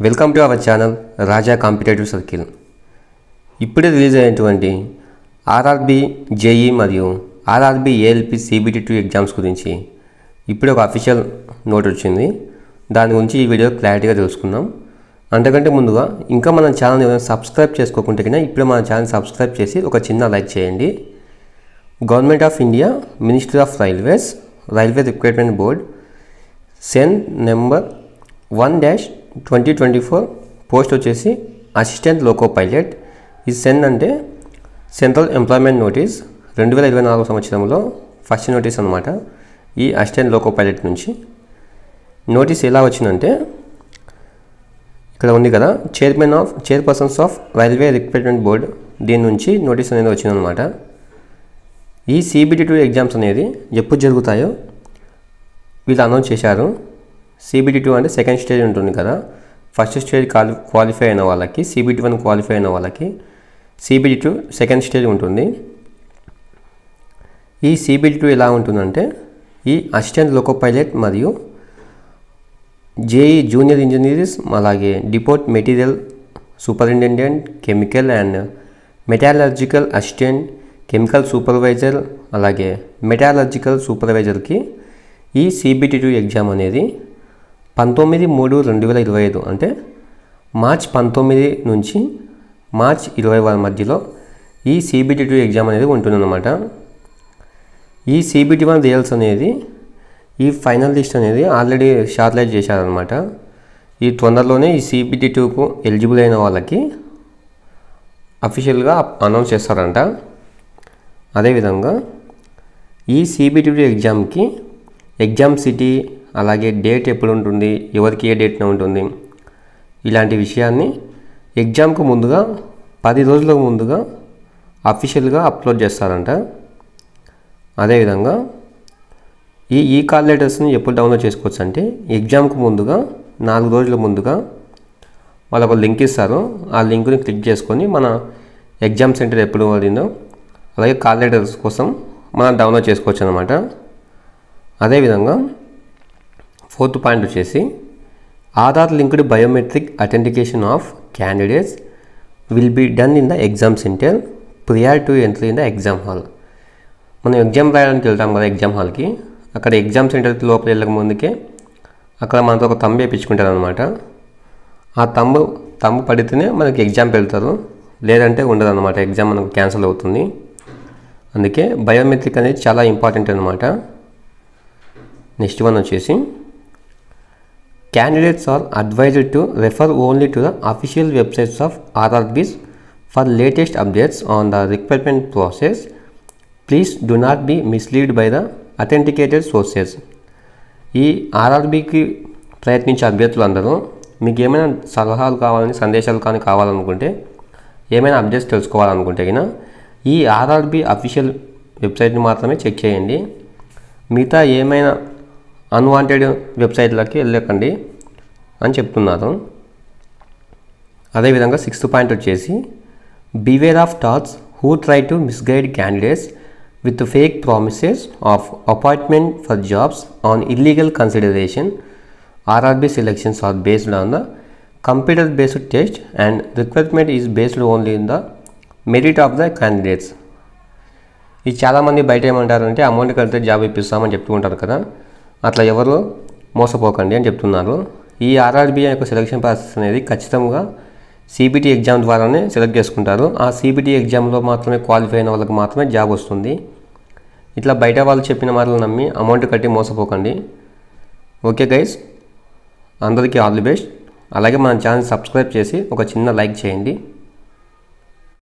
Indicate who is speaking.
Speaker 1: Welcome to our channel Raja competitive circle. ఇప్పుడే release అయినటువంటి RRB JEE మరియు RRB ALP CBT2 exams గురించి ఇప్పుడే ఒక అఫీషియల్ నోట్ వచ్చింది. దాని గురించి ఈ వీడియో క్లారిటీగా తెలుసుకుందాం. అంతకంటే ముందుగా ఇంకా మన ఛానల్ ఏమైనా సబ్స్క్రైబ్ చేసుకోకుంటే కన్నా ఇప్పుడే మన ఛానల్ సబ్స్క్రైబ్ చేసి ఒక చిన్న లైక్ చేయండి. Government of India, ministry of railways, railway recruitment board, CEN number 1-2024 post వచ్చేసి అసిస్టెంట్ లోకో పైలట్. ఈ సెన్ అంటే సెంట్రల్ ఎంప్లాయ్మెంట్ నోటీస్ 2024 సంవత్సరంలో ఫస్ట్ నోటీస్ అనమాట. ఈ అసిస్టెంట్ లోకో పైలట్ నుంచి నోటీస్ ఎలా వచ్చిందంటే ఇక్కడ ఉంది కదా, chairpersons of railway recruitment board, దీని నుంచి నోటీస్ అనేది వచ్చిందనమాట. ఈ CBT2 ఎగ్జామ్స్ అనేది ఎప్పుడు జరుగుతాయో వీళ్ళు అనౌన్స్ చేశారు. CBT2 అంటే సెకండ్ స్టేజ్ ఉంటుంది కదా, ఫస్ట్ స్టేజ్ క్వాలిఫై అయిన వాళ్ళకి, CBT1 క్వాలిఫై అయిన వాళ్ళకి CBT2 సెకండ్ స్టేజ్ ఉంటుంది. ఈ CBT2 ఎలా ఉంటుందంటే ఈ అసిస్టెంట్ లోకో పైలట్ మరియు జేఈ జూనియర్ ఇంజనీర్స్, అలాగే depot material superintendent, chemical and metallurgical assistant, chemical supervisor, అలాగే మెటాలర్జికల్ సూపర్వైజర్కి ఈ CBT2 ఎగ్జామ్ అనేది 19/3/2025 అంటే మార్చ్ 19 నుంచి మార్చ్ 20 మధ్యలో ఈ CBT2 ఎగ్జామ్ అనేది ఉంటుందన్నమాట. ఈ CBT1 రిజల్ట్స్ అనేది ఈ ఫైనల్ లిస్ట్ అనేది ఆల్రెడీ షార్ట్లైట్ చేశారనమాట. ఈ తొందరలోనే ఈ CBT2కు ఎలిజిబుల్ అయిన వాళ్ళకి అఫీషియల్గా అనౌన్స్ చేస్తారంట. అదేవిధంగా ఈ CBT2 ఎగ్జామ్కి ఎగ్జామ్ సిటీ, అలాగే డేట్ ఎప్పుడు ఉంటుంది, ఎవరికి ఏ డేట్న ఉంటుంది, ఇలాంటి విషయాన్ని ఎగ్జామ్కు ముందుగా 10 రోజులకు ముందుగా అఫీషియల్గా అప్లోడ్ చేస్తారంట. అదేవిధంగా ఈ కాల్ లెటర్స్ని ఎప్పుడు డౌన్లోడ్ చేసుకోవచ్చు అంటే ఎగ్జామ్కు ముందుగా 4 రోజుల ముందుగా వాళ్ళు ఒక లింక్ ఇస్తారు. ఆ లింక్ని క్లిక్ చేసుకొని మన ఎగ్జామ్ సెంటర్ ఎప్పుడు పడిందో అలాగే కాల్ లెటర్స్ కోసం మనం డౌన్లోడ్ చేసుకోవచ్చు అనమాట. అదేవిధంగా 4th పాయింట్ వచ్చేసి Aadhaar linked biometric authentication of candidates will be done in the exam centre prior to entry in the exam hall. మనం ఎగ్జామ్ రాయడానికి వెళ్తాం కదా ఎగ్జామ్ హాల్కి, అక్కడ ఎగ్జామ్ సెంటర్కి లోపల వెళ్ళక ముందుకే అక్కడ మనతో ఒక తంబు వేయించుకుంటారు అనమాట. ఆ తంబు పడితేనే మనకి ఎగ్జామ్కి వెళ్తారు, లేదంటే ఉండదు అనమాట, ఎగ్జామ్ మనకు క్యాన్సిల్ అవుతుంది. అందుకే బయోమెట్రిక్ అనేది చాలా ఇంపార్టెంట్ అనమాట. నెక్స్ట్ వన్ వచ్చేసి candidates are advised to refer only to the official websites of RRBs for latest updates on the recruitment process. Please do not be misled by the authenticated sources. ఈ RRBకి ప్రయత్నించే అభ్యర్థులు అందరూ మీకు ఏమైనా సలహాలు కావాలని, సందేశాలు కానీ కావాలనుకుంటే, ఏమైనా అప్డేట్స్ తెలుసుకోవాలనుకుంటే కన్నా ఈ RRB అఫీషియల్ వెబ్సైట్ని మాత్రమే చెక్ చేయండి. మిగతా ఏమైనా అన్వాంటెడ్ వెబ్సైట్లకి వెళ్ళకండి అని చెప్తున్నారు. అదేవిధంగా 6th పాయింట్ వచ్చేసి beware of touts who try to misguide candidates with fake promises of appointment for jobs on illegal consideration. RRB selections are based on the computer based test and recruitment is based only in the merit of the candidates. ఇది చాలామంది బయట ఏమంటారంటే amount కలిపితే job ఇప్పిస్తామని చెప్తూ ఉంటారు కదా, అట్లా ఎవరు మోసపోకండి అని చెప్తున్నారు. ఈ RRB యొక్క సెలక్షన్ ప్రాసెస్ అనేది ఖచ్చితంగా CBT ఎగ్జామ్ ద్వారానే సెలెక్ట్ చేసుకుంటారు. ఆ CBT ఎగ్జామ్లో మాత్రమే క్వాలిఫై అయిన వాళ్ళకి మాత్రమే జాబ్ వస్తుంది. ఇట్లా బయట వాళ్ళు చెప్పిన మాటలు నమ్మి అమౌంట్ కట్టి మోసపోకండి. ఓకే గైస్, అందరికీ ఆల్ ది బెస్ట్. అలాగే మన ఛానల్ సబ్స్క్రైబ్ చేసి ఒక చిన్న లైక్ చేయండి.